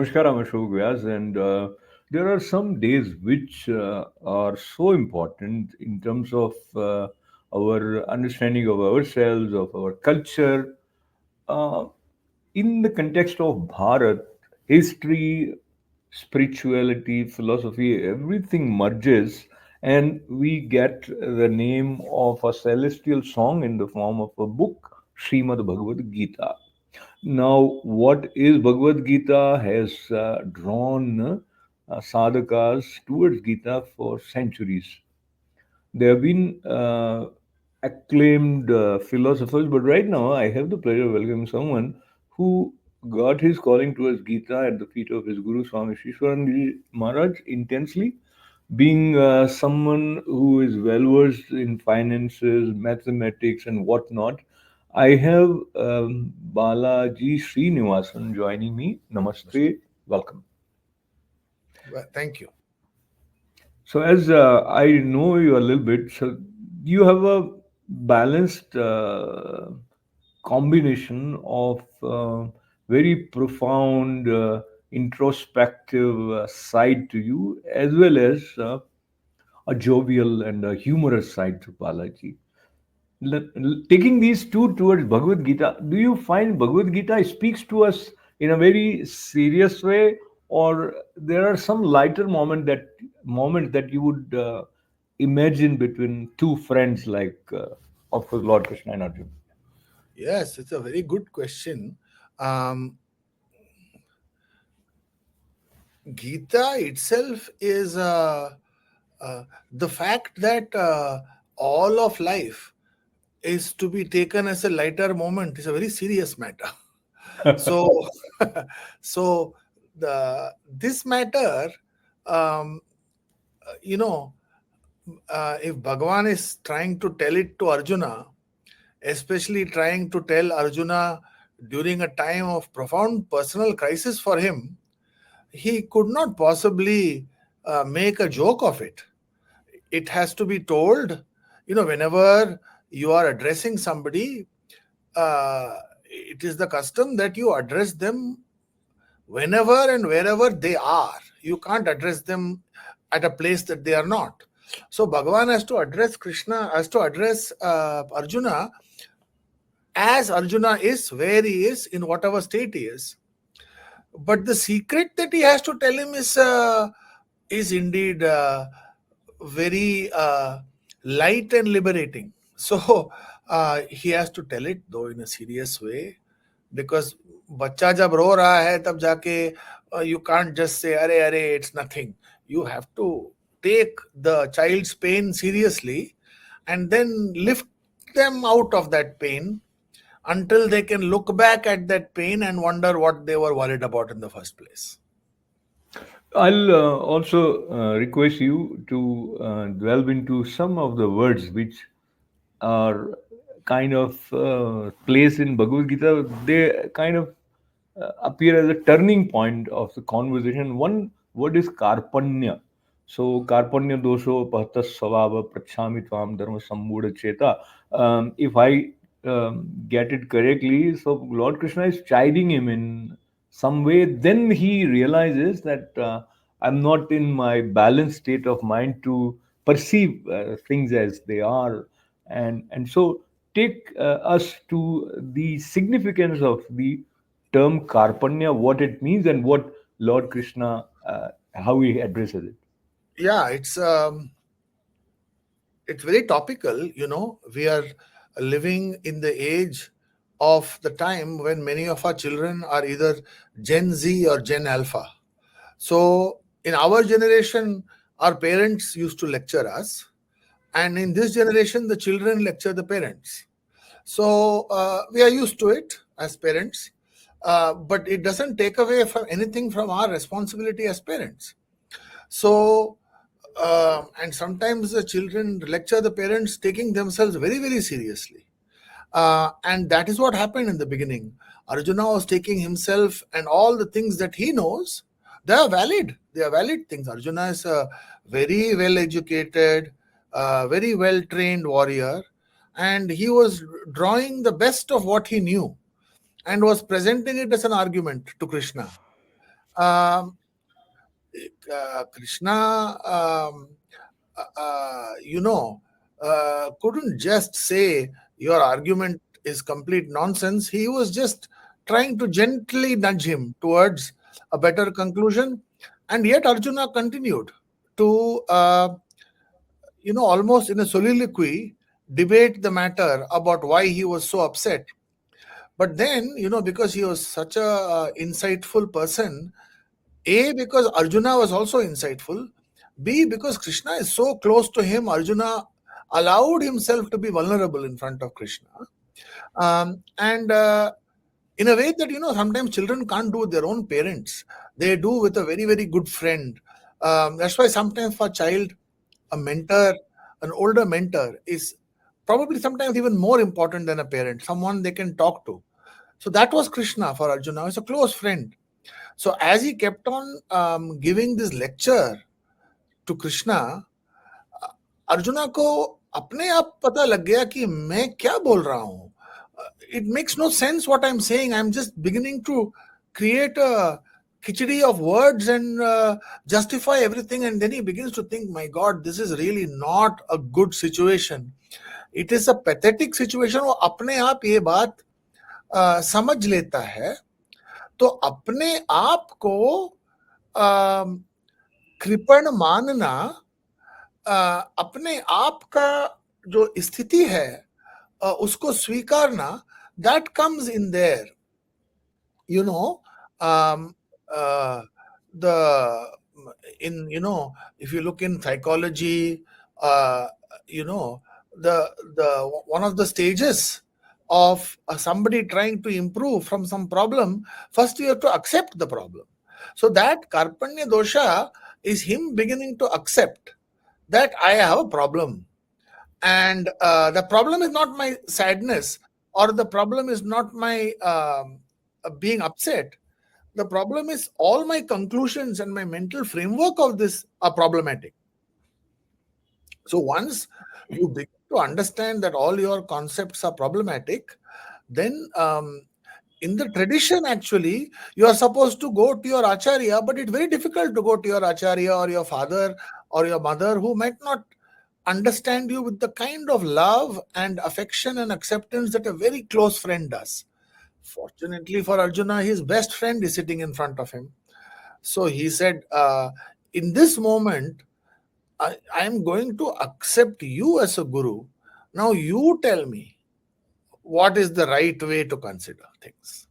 Namaskar, I'm Ashok Vyas, and there are some days which are so important in terms of our understanding of ourselves, of our culture. Uh, in the context of Bharat, history, spirituality, philosophy, everything merges, and we get the name of a celestial song in the form of a book, Srimad Bhagavad Gita. Now, what is Bhagavad Gita has drawn sadhakas towards Gita for centuries. There have been acclaimed philosophers, but right now I have the pleasure of welcoming someone who got his calling towards Gita at the feet of his Guru Swami Shishwaranji Maharaj intensely, being someone who is well versed in finances, mathematics, and whatnot. I have Balaji Srinivasan joining me. Namaste, welcome. Well, thank you. So, as I know you a little bit, so you have a balanced combination of very profound, introspective side to you, as well as a jovial and a humorous side to Balaji. Taking these two towards Bhagavad Gita, do you find Bhagavad Gita speaks to us in a very serious way, or there are some lighter moment that you would imagine between two friends like of course Lord Krishna and Arjuna? Yes, it's a very good question. Um, Gita itself is the fact that all of life is to be taken as a lighter moment is a very serious matter. So, so this matter, um, you know, if Bhagavan is trying to tell it to Arjuna, especially trying to tell Arjuna during a time of profound personal crisis for him, he could not possibly make a joke of it. It has to be told, whenever you are addressing somebody, it is the custom that you address them whenever and wherever they are. You can't address them at a place that they are not. So Bhagavan has to address Krishna, has to address Arjuna as Arjuna is, where he is, in whatever state he is. But the secret that he has to tell him is indeed very light and liberating. So he has to tell it, though in a serious way, because बच्चा जब रो रहा है तब जाके you can't just say अरे अरे it's nothing. You have to take the child's pain seriously and then lift them out of that pain until they can look back at that pain and wonder what they were worried about in the first place. I'll also request you to delve into some of the words which are kind of placed in Bhagavad Gita. They kind of appear as a turning point of the conversation. One word is karpanya. So karpanya dosho pahtas svabha prachami tvam dharma sammuda cheta. If I get it correctly, so Lord Krishna is chiding him in some way. Then he realizes that I'm not in my balanced state of mind to perceive things as they are, and so take us to the significance of the term karpanya, what it means, and what Lord Krishna, how he addresses it. Yeah, it's very topical. We are living in the age of the time when many of our children are either Gen Z or Gen Alpha. So in our generation, our parents used to lecture us, and in this generation, the children lecture the parents. So we are used to it as parents, but it doesn't take away from anything from our responsibility as parents. So, and sometimes the children lecture the parents taking themselves very, very seriously. And that is what happened in the beginning. Arjuna was taking himself and all the things that he knows, they are valid. They are valid things. Arjuna is a very well educated, very well trained warrior, and he was drawing the best of what he knew and was presenting it as an argument to Krishna. Um, Krishna, you know, couldn't just say your argument is complete nonsense. He was just trying to gently nudge him towards a better conclusion. And yet Arjuna continued to, almost in a soliloquy, debate the matter about why he was so upset. But then, because he was such a insightful person, A, because Arjuna was also insightful. B, because Krishna is so close to him, Arjuna allowed himself to be vulnerable in front of Krishna. And in a way that, sometimes children can't do with their own parents. They do with a very, very good friend. That's why sometimes for a child, a mentor, an older mentor, is probably sometimes even more important than a parent, someone they can talk to. So that was Krishna for Arjuna. He's a close friend. So as he kept on giving this lecture to Krishna, arjuna को अपने आप पता लग गया कि मैं क्या बोल रहा हूं. It makes no sense what I'm saying. I'm just beginning to create a khichdi of words and justify everything. And then he begins to think, my God, this is really not a good situation. It is a pathetic situation. वो अपने आप ये बात समझ लेता है. तो अपने आप को कृपण मानना, अपने आप का जो स्थिति है उसको स्वीकारना, that comes in there. You know, um, uh, the in if you look in psychology, uh, you know the one of the stages of somebody trying to improve from some problem, first you have to accept the problem. So that karpanya dosha is him beginning to accept that I have a problem. And the problem is not my sadness, or the problem is not my being upset. The problem is all my conclusions and my mental framework of this are problematic. So once you begin to understand that all your concepts are problematic, then in the tradition, actually, you are supposed to go to your acharya, but it's very difficult to go to your acharya or your father or your mother, who might not understand you with the kind of love and affection and acceptance that a very close friend does. Fortunately for Arjuna, his best friend is sitting in front of him. So he said, in this moment, I am going to accept you as a guru. Now you tell me what is the right way to consider things.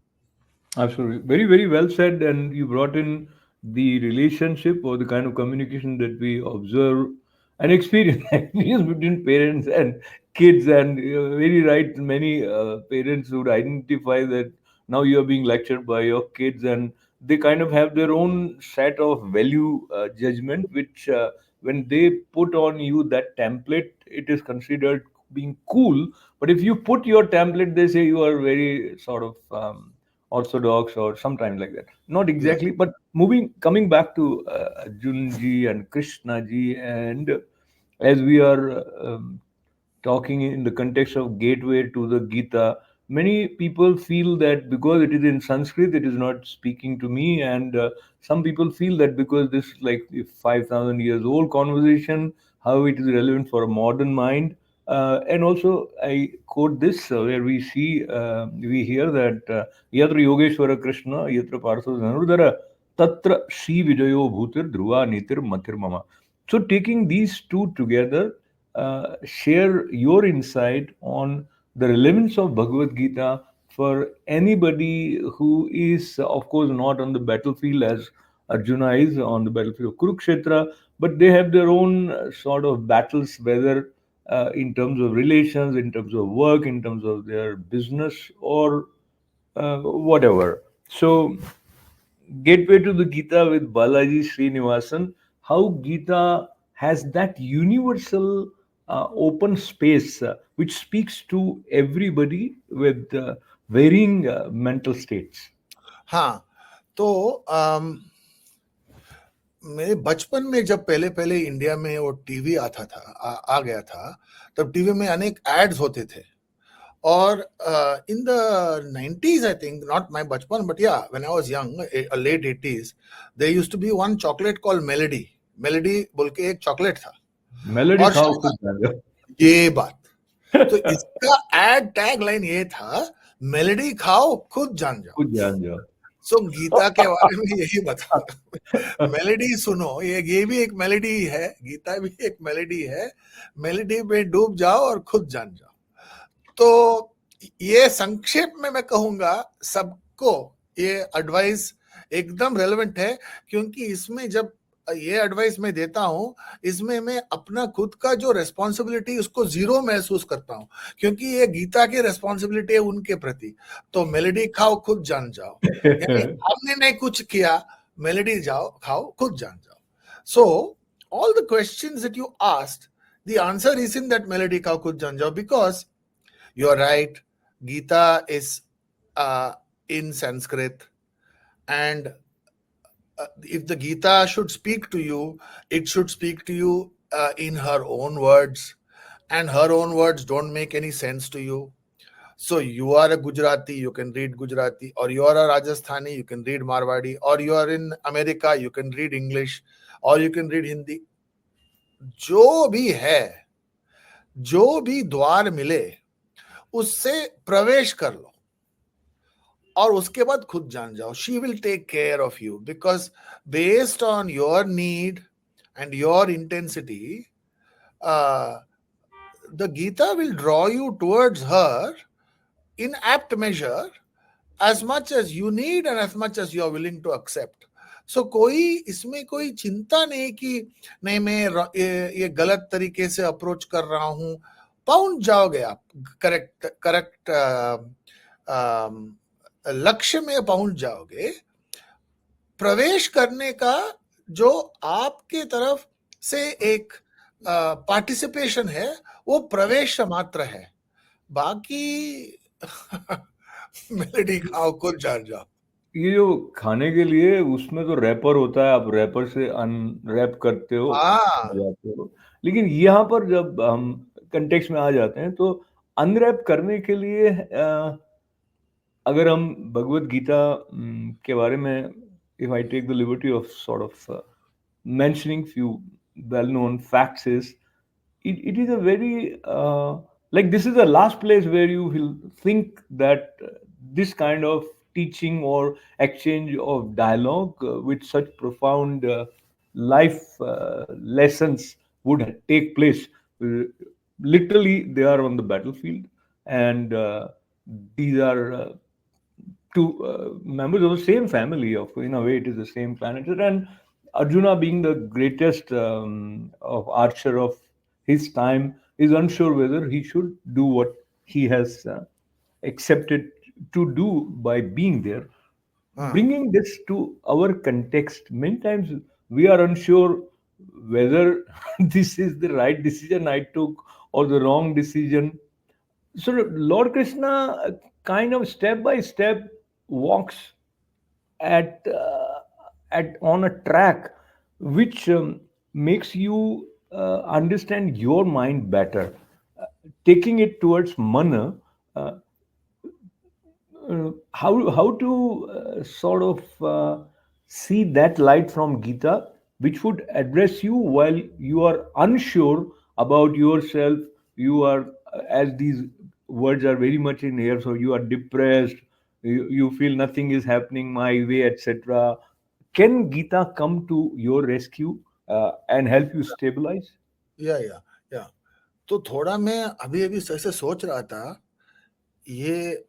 Absolutely. Very, very well said. And you brought in the relationship or the kind of communication that we observe and experience experience between parents and kids. And you're very right. Many parents would identify that now you are being lectured by your kids, and they kind of have their own set of value judgment, which when they put on you that template, it is considered being cool. But if you put your template, they say you are very sort of orthodox or sometimes like that. Not Yeah. exactly, but coming back to Arjun ji and Krishna ji, and as we are talking in the context of gateway to the Gita, many people feel that because it is in Sanskrit, it is not speaking to me, and some people feel that because this is like a 5,000 years old conversation, how it is relevant for a modern mind. And also, I quote this where we hear that Yatra Yogeshwara Krishna, Yatra Partho Dhanurdhara, Tatra Shri Vijayo Bhutir Dhruva Nitir Mathir Mama. So, taking these two together, share your insight on the relevance of Bhagavad Gita for anybody who is, of course, not on the battlefield as Arjuna is on the battlefield of Kurukshetra, but they have their own sort of battles, whether in terms of relations, in terms of work, in terms of their business, or whatever. So, Gateway to the Gita with Balaji Srinivasan, how Gita has that universal open space which speaks to everybody with varying mental states. हाँ. तो मेरे बचपन में जब पहले पहले India में वो टीवी आता था, आ गया था, तब टीवी में अनेक एड्स होते थे. Or in the 90s, I think, not my bachpan, but yeah, when I was young, late 80s, there used to be one chocolate called Melody. Melody बोल के एक chocolate था. मेलोडी और खाओ शायद खुद जान ये बात, तो इसका एड टैग लाइन ये था, मेलेडी खाओ खुद जान जाओ. खुद जान जाओ. सो गीता के बारे में यही बताऊंगा. मेलेडी सुनो, ये भी एक मेलेडी है, गीता भी एक मेलेडी है. मेलेडी में डूब जाओ और खुद जान जाओ. तो ये संक्षेप में मैं कहूंगा सबको ये एडवाइस एकदम रेलेवेंट है, क्योंकि इसमें जब ये एडवाइस मैं देता हूं, इसमें मैं अपना खुद का जो रेस्पॉन्सिबिलिटी उसको जीरो महसूस करता हूं, क्योंकि ये गीता की रेस्पॉन्सिबिलिटी है उनके प्रति. तो मेलेडी खाओ खुद जान जाओ, यानी हमने नहीं कुछ किया, मेलेडी जाओ खाओ खुद जान जाओ. सो all the questions that you asked, the answer is in that melody khao khud jan jao, because you're right, Gita is in Sanskrit, and if the Gita should speak to you, it should speak to you in her own words, and her own words don't make any sense to you. So you are a Gujarati, you can read Gujarati, or you are a Rajasthani, you can read Marwadi, or you are in America, you can read English, or you can read Hindi. जो भी है, जो भी द्वार मिले उससे प्रवेश कर लो और उसके बाद खुद जान जाओ. She will take care of you, because based on your need and your intensity, the Gita will draw you towards her in apt measure, as much as you need and as much as you are willing to accept. So कोई इसमें कोई चिंता नहीं कि नहीं मैं ये गलत तरीके से अप्रोच कर रहा हूं. पहुंच जाओगे आप, करेक्ट करेक्ट लक्ष्य में पहुंच जाओगे. प्रवेश करने का जो आपके तरफ से एक पार्टिसिपेशन है, वो प्रवेश मात्र है. बाकी मेलेडी खाओ खुद जान जाओ. ये जो खाने के लिए उसमें तो रैपर होता है, आप रैपर से अनरैप करते हो, खा हाँ, जाते हो. लेकिन यहाँ पर जब हम कंटेक्स्ट में आ जाते हैं तो अनरैप करने के लिए अगर हम भगवत गीता के बारे में, if I take the liberty of sort of mentioning few well-known facts, is it is a very like this is the last place where you will think that this kind of teaching or exchange of dialogue with such profound life lessons would take place. Uh, Literally, they are on the battlefield, and these are two members of the same family. Of in a way, it is the same planet. And Arjuna, being the greatest of archer of his time, is unsure whether he should do what he has accepted to do by being there. हाँ, Bringing this to our context, many times we are unsure whether this is the right decision I took or the wrong decision. So Lord Krishna kind of step by step walks at on a track which makes you understand your mind better. Taking it towards mana, uh, how to sort of see that light from Gita, which would address you while you are unsure about yourself. You are, as these words are very much in here, so you are depressed. You feel nothing is happening my way, etc. Can Gita come to your rescue and help you stabilize? या तो थोड़ा मैं अभी अभी ऐसे सोच रहा था. ये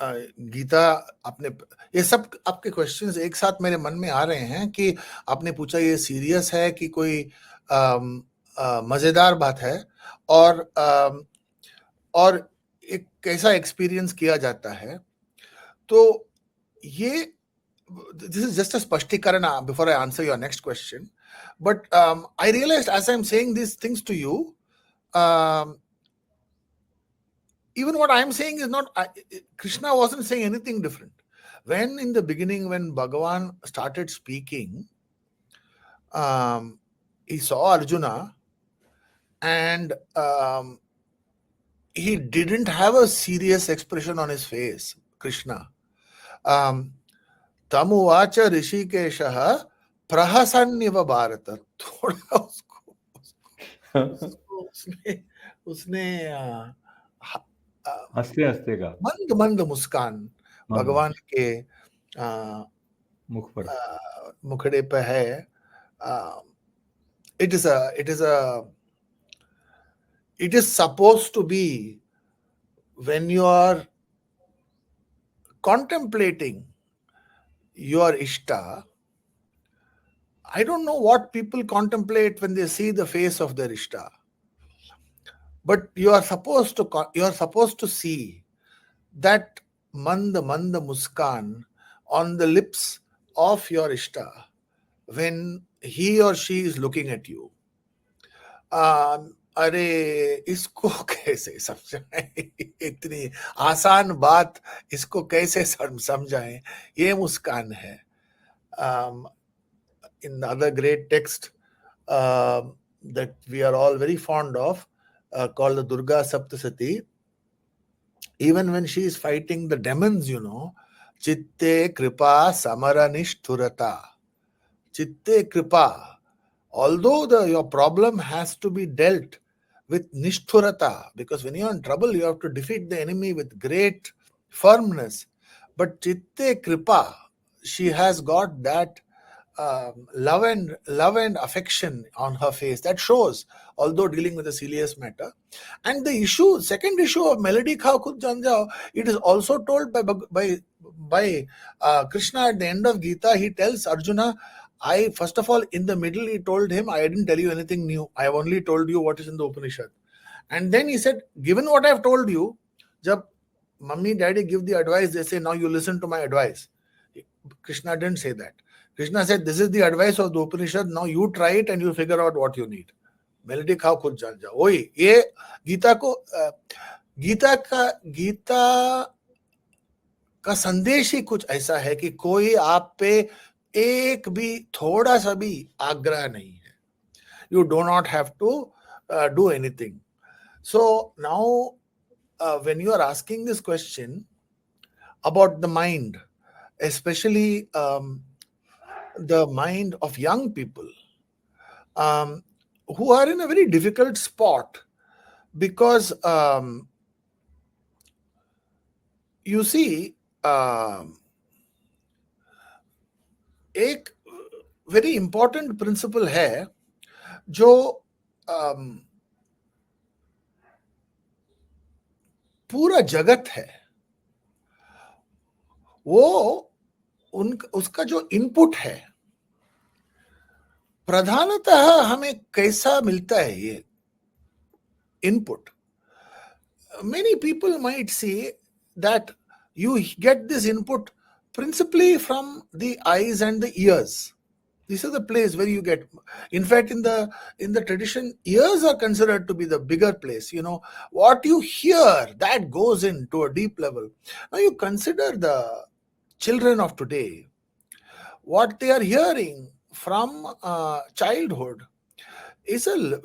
गीता, आपने ये सब आपके क्वेश्चंस एक साथ मेरे मन में आ रहे हैं कि आपने पूछा ये सीरियस है कि कोई मजेदार बात है, और एक कैसा एक्सपीरियंस किया जाता है. तो ये this is just a spashtikara before I answer your next question. But I realized as I'm saying these things to you, um, even what I'm saying is not, Krishna wasn't saying anything different. When in the beginning, when Bhagavan started speaking, he saw Arjuna, and he didn't have a serious expression on his face, Krishna. um, तमुवाच ऋषिकेशः प्रहसन्निव भारत. थोड़ा उसको उसको उसने उसने ह- अ, हंसते हंसते का मंद मंद मुस्कान मंद भगवान के अ, मुख पर. मुखड़े पे है. It is a it is supposed to be when you are contemplating your ishta. I don't know what people contemplate when they see the face of their ishta, but you are supposed to see that mand muskan on the lips of your ishta when he or she is looking at you. अरे इसको कैसे समझाएं? इतनी आसान बात, इसको कैसे समझाएं? ये मुस्कान है. um, in the other great text that we are all very fond of, called the Durga Saptasati, even when she is fighting the demons, Chitte Kripa Samaranishthurata. Chitte Kripa. Although your problem has to be dealt with Nishthurata, because when you're in trouble, you have to defeat the enemy with great firmness. But Chitte Kripa, she has got that love and affection on her face that shows, although dealing with a serious matter. And the second issue of melody khao khud jan jao, it is also told by Krishna at the end of Gita. He tells Arjuna, I first of all, in the middle, he told him, I didn't tell you anything new, I have only told you what is in the Upanishad. And then he said, given what I have told you, jab mummy daddy give the advice, they say, now you listen to my advice. Krishna didn't say that. Krishna said, this is the advice of the Upanishad, now you try it and you figure out what you need. Melody खाओ खुद जान जाओ. वही ये गीता को गीता का संदेश ही कुछ ऐसा है कि कोई आप पे एक भी थोड़ा सा भी आग्रह नहीं है. You do not have to do anything. So now, when you are asking this question about the mind, especially the mind of young people, um, who are in a very difficult spot, because you see, एक very important principle है जो पूरा जगत है, वो उसका जो input है, प्रधानतः हमें कैसा मिलता है ये input. Many people might say that you get this input principally from the eyes and the ears. These are the place where you get. In fact, in the tradition, ears are considered to be the bigger place. What you hear, that goes into a deep level. Now you consider the children of today, what they are hearing from childhood is a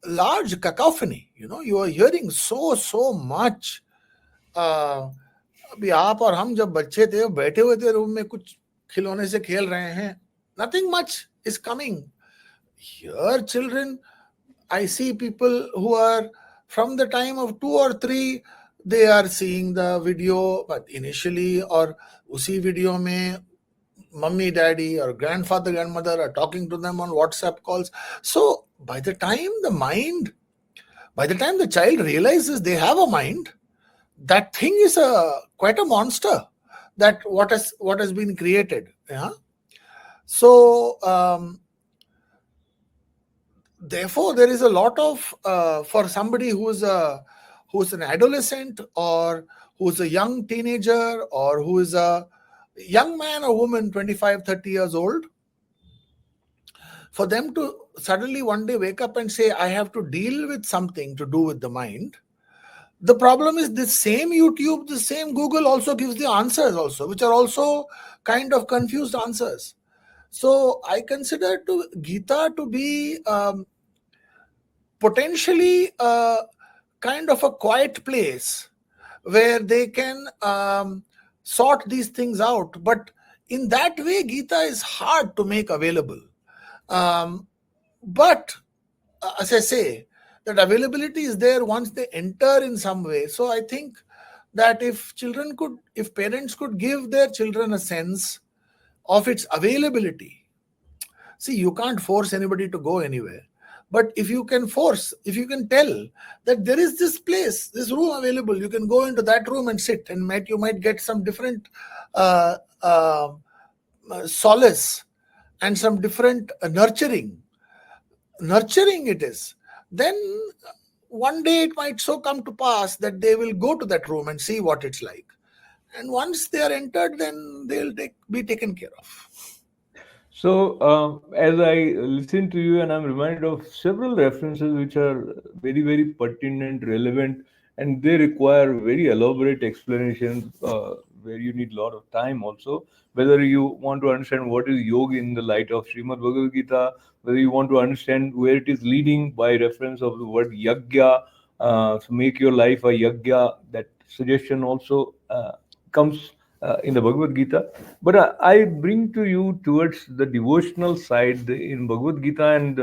large cacophony. You are hearing so much. अभी आप और हम जब बच्चे थे, बैठे हुए थे रूम में, कुछ खिलौने से खेल रहे हैं, nothing much is coming. Here children, I see people who are from the time of 2 or 3, they are seeing the video, but initially, or उसी वीडियो में mummy daddy or grandfather grandmother are talking to them on WhatsApp calls. So by the time the child realizes they have a mind, that thing is quite a monster, that what has been created. Yeah. So therefore there is a lot of for somebody who's an adolescent, or who's a young teenager, or who is a young man or woman, 25-30 years old, for them to suddenly one day wake up and say, I have to deal with something to do with the mind. The problem is, the same YouTube, the same Google also gives the answers also, which are also kind of confused answers. So I consider Gita to be potentially kind of a quiet place where they can sort these things out. But in that way, Gita is hard to make available. Um, but as I say, that availability is there once they enter in some way. So I think that if parents could give their children a sense of its availability. See, you can't force anybody to go anywhere. But if you can tell that there is this place, this room available, you can go into that room and sit, and you might get some different uh, uh, solace and some different nurturing it is. Then one day it might so come to pass that they will go to that room and see what it's like. And once they are entered, then be taken care of. So, as I listen to you, and I'm reminded of several references which are very, very pertinent, relevant, and they require very elaborate explanations where you need a lot of time also. Whether you want to understand what is yoga in the light of Srimad Bhagavad Gita, whether you want to understand where it is leading by reference of the word yagya, so make your life a yagya, that suggestion also comes in the Bhagavad Gita. But I bring to you towards the devotional side in Bhagavad Gita, and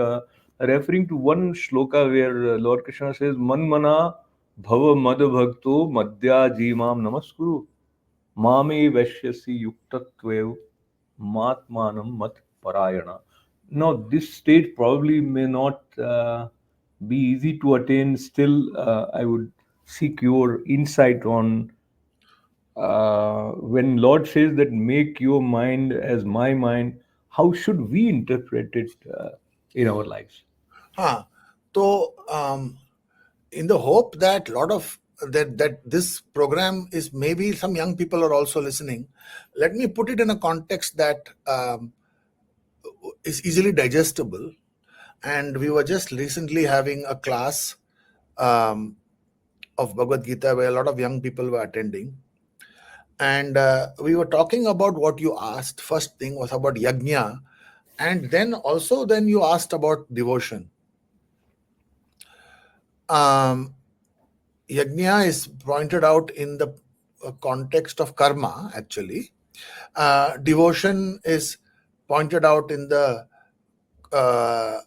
referring to one shloka where Lord Krishna says, Manmana bhava mad bhakto madhya jimam namaskuru mame vashyasi yuktatvev matmanam mat parayana. Now, this state probably may not be easy to attain. Still, I would seek your insight on when Lord says that make your mind as my mind, how should we interpret it in our lives? Huh. So, in the hope that this program is, maybe some young people are also listening, let me put it in a context that is easily digestible. And we were just recently having a class um, of Bhagavad Gita where a lot of young people were attending. And we were talking about what you asked. First thing was about yajna, and then you asked about devotion. Um, Yajna is pointed out in the context of karma, actually. Devotion is pointed out in the uh,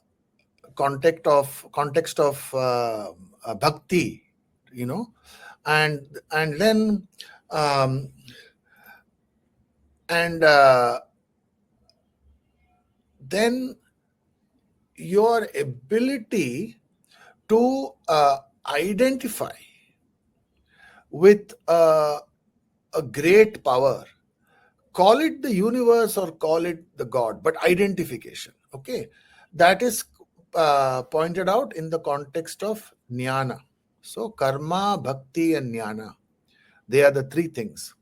context of bhakti, you know, and then um, and then your ability to identify with a great power, call it the universe or call it the god, but identification, okay, that is pointed out in the context of jnana. So karma, bhakti and jnana, they are the three things,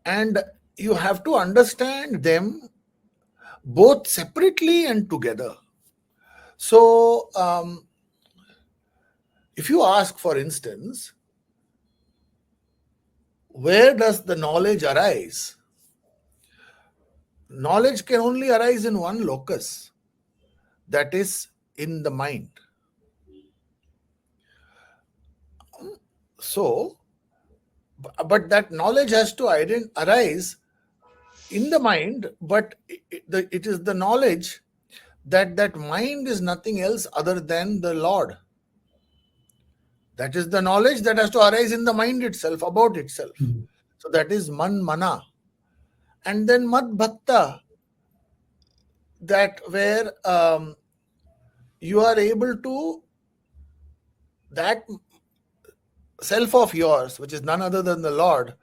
and you have to understand them both separately and together. So if you ask, for instance, where does the knowledge arise? Knowledge can only arise in one locus, that is in the mind. So, but that knowledge has to arise in the mind, but it is the knowledge that mind is nothing else other than the Lord. That is the knowledge that has to arise in the mind itself, about itself. So that is man mana. And then mad bhakta, that where you are able to, that self of yours, which is none other than the Lord,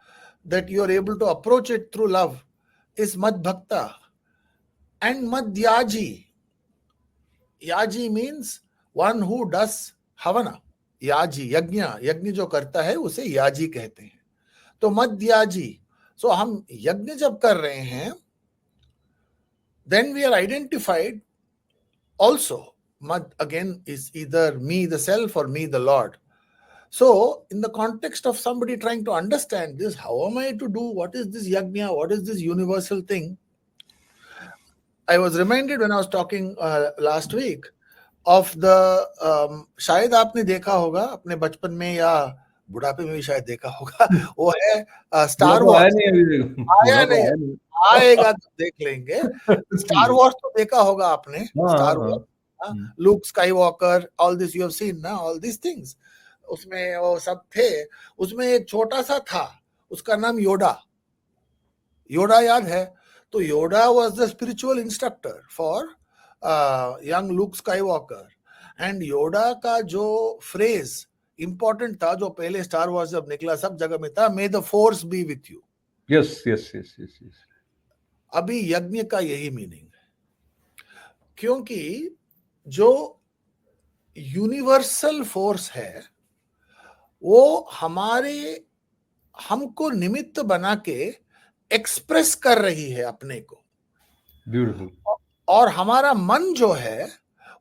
that you are able to approach it through love, is mad bhakta. And mad yaji. Yaji means one who does havana. याजी यज्ञ यज्ञ जो करता है उसे याजी कहते हैं. तो मध्याजी, सो हम यज्ञ जब कर रहे हैं, then we are identified also. Mad again is either me the self or me the Lord. So in the context of somebody trying to understand this, how am I to do, what is this yajna, what is this universal thing, I was reminded when I was talking last week of the, शायद आपने देखा होगा अपने बचपन में या बुढ़ापे में भी शायद देखा होगा, वो है स्टार बुढ़ापा आया वॉर्स। नहीं अभी तक, आया बुढ़ापा नहीं, आया नहीं। आएगा तो देख लेंगे। स्टार वॉर्स तो देखा होगा आपने, हाँ हाँ स्टार हाँ। Wars, look sky walker, all this you have seen ना, ऑल दिस थिंग्स, उसमें वो सब थे। उसमें एक छोटा सा था, उसका नाम योडा। योडा याद है? तो योडा was the spiritual instructor for young look sky walker. And योडा का जो फ्रेज इंपॉर्टेंट था, जो पहले स्टार वॉर्स जब निकला सब जगह में था, मे the force B with you. Yes yes yes yes yes. अभी यज्ञ का यही मीनिंग है, क्योंकि जो यूनिवर्सल फोर्स है वो हमारे, हमको निमित्त बना के एक्सप्रेस कर रही है अपने को। ब्यूटीफुल। और हमारा मन जो है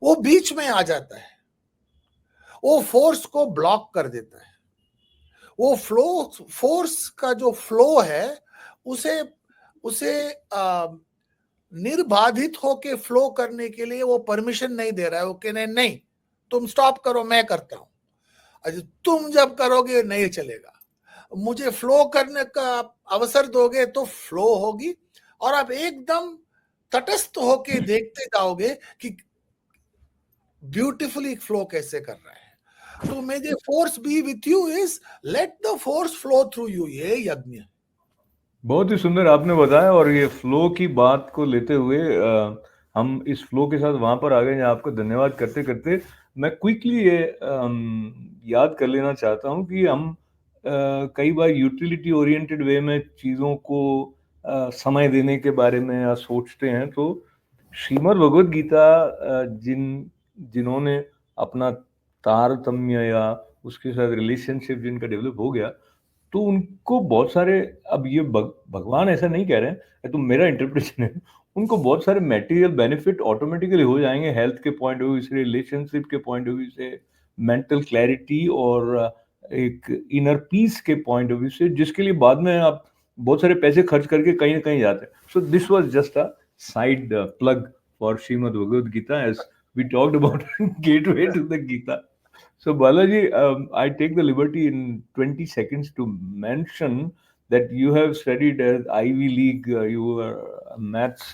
वो बीच में आ जाता है, वो फोर्स को ब्लॉक कर देता है। वो फ्लो, फोर्स का जो फ्लो है उसे उसे निर्बाधित होके फ्लो करने के लिए वो परमिशन नहीं दे रहा है। वो कह रहे नहीं, तुम स्टॉप करो, मैं करता हूं। अच्छा, तुम जब करोगे नहीं चलेगा, मुझे फ्लो करने का अवसर दोगे तो फ्लो होगी। और आप एकदम तटस्थ होके देखते जाओगे कि ब्यूटीफुली फ्लो कैसे कर रहा है। तो मे the force B with you is let the force flow through you, ये यज्ञ है। बहुत ही सुंदर आपने बताया। और ये फ्लो की बात को लेते हुए हम इस फ्लो के साथ वहां पर आ गए जहाँ आपको धन्यवाद करते करते मैं क्विकली ये याद कर लेना चाहता हूँ कि हम कई बार यूटिलिटी ओरिएंटेड वे में चीज़ों को समय देने के बारे में या सोचते हैं। तो श्रीमद् भगवद गीता जिन्होंने अपना तारतम्य या उसके साथ रिलेशनशिप जिनका डेवलप हो गया, तो उनको बहुत सारे, अब ये भगवान ऐसा नहीं कह रहे हैं, ये तो मेरा इंटरप्रिटेशन है, उनको बहुत सारे मटेरियल बेनिफिट ऑटोमेटिकली हो जाएंगे हेल्थ के पॉइंट ऑफ व्यू से, रिलेशनशिप के पॉइंट ऑफ व्यू से, मेंटल क्लैरिटी और एक इनर पीस के पॉइंट ऑफ व्यू से, जिसके लिए बाद में आप बहुत सारे पैसे खर्च करके कहीं ना कहीं जाते हैं। So this was just a side plug for Shrimad Bhagavad Gita as we talked about gateway to the Gita. So, Balaji, I take the liberty in 20 seconds to mention that you have studied at Ivy League. You were a maths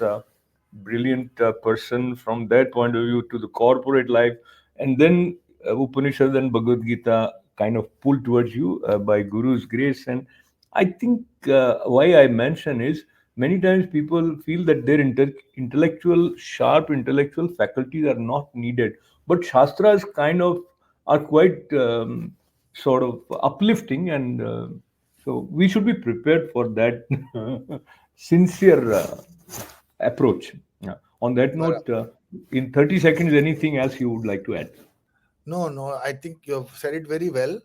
brilliant person from that point of view to the corporate life. And then Upanishad and Bhagavad Gita kind of pulled towards you by Guru's grace. And I think why I mention is many times people feel that their sharp intellectual faculties are not needed. But Shastras kind of are quite sort of uplifting, and so we should be prepared for that sincere approach. Yeah. On that note, in 30 seconds, anything else you would like to add? No no, I think you said it very well.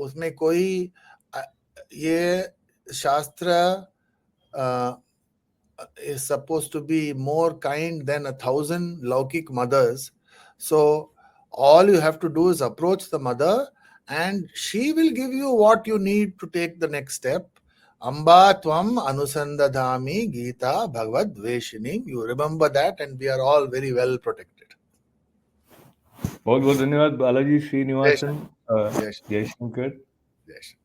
उसमें कोई uh, ये शास्त्र is supposed to be more kind than 1,000 laukik mothers. So all you have to do is approach the mother and she will give you what you need to take the next step. Amba tvam anusandadhami Gita Bhagavad Veshini. You remember that, and we are all very well protected. बहुत बहुत धन्यवाद Balaji Jai Srinivasan, Shankar. Jai Shankar. जय Shankar. Jai Shankar.